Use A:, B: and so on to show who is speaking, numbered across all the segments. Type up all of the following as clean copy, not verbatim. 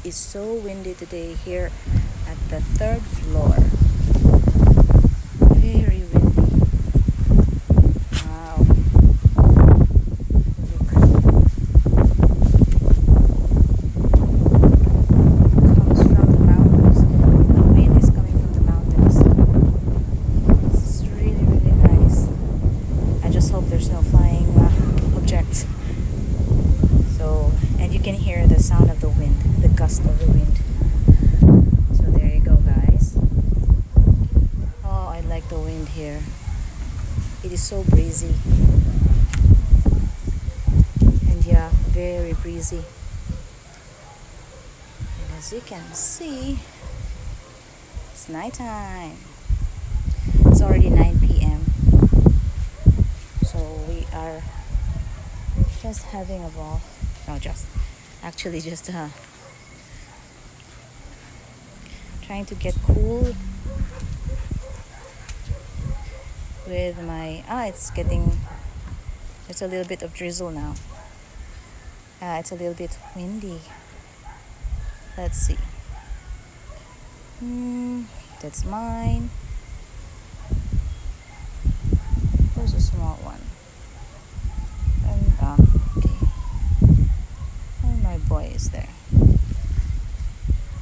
A: is so windy today here at the third floor. Very windy. Wow. Look. Comes from the mountains. The wind is coming from the mountains. It's really, really nice. I just hope there's no flying objects. So, and you can hear the sound of the wind, the gust of the wind. So there you go, guys. Oh, I like the wind here. It is so breezy. And yeah, very breezy. And as you can see, it's nighttime. It's already 9 p.m. So we are just having a ball. No, just trying to get cool with my it's a little bit of drizzle now. It's a little bit windy. Let's see. That's mine. There's a small one. And okay. And my boy is there.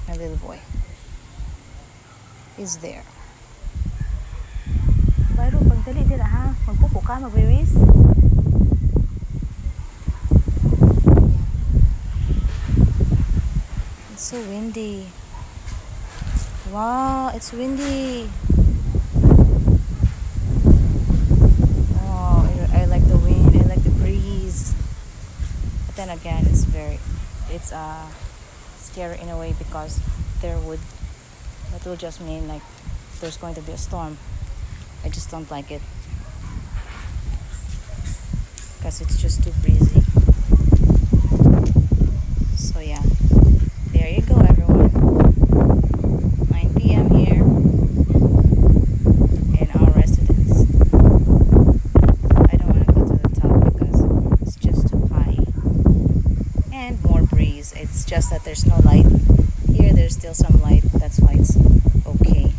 A: My little boy is there. Bayro, pagdali dira ha. Magpupo ka, magwiwis. It's so windy. Wow, it's windy. Oh, I like the wind. I like the breeze. But then again, it's scary in a way because that will just mean like there's going to be a storm. I just don't like it because it's just too breezy. So yeah, there you go, everyone. 9 p.m. here in our residence. I don't want to go to the top because it's just too high and more breeze. It's just that there's no light here. There's still some light. That's why it's okay.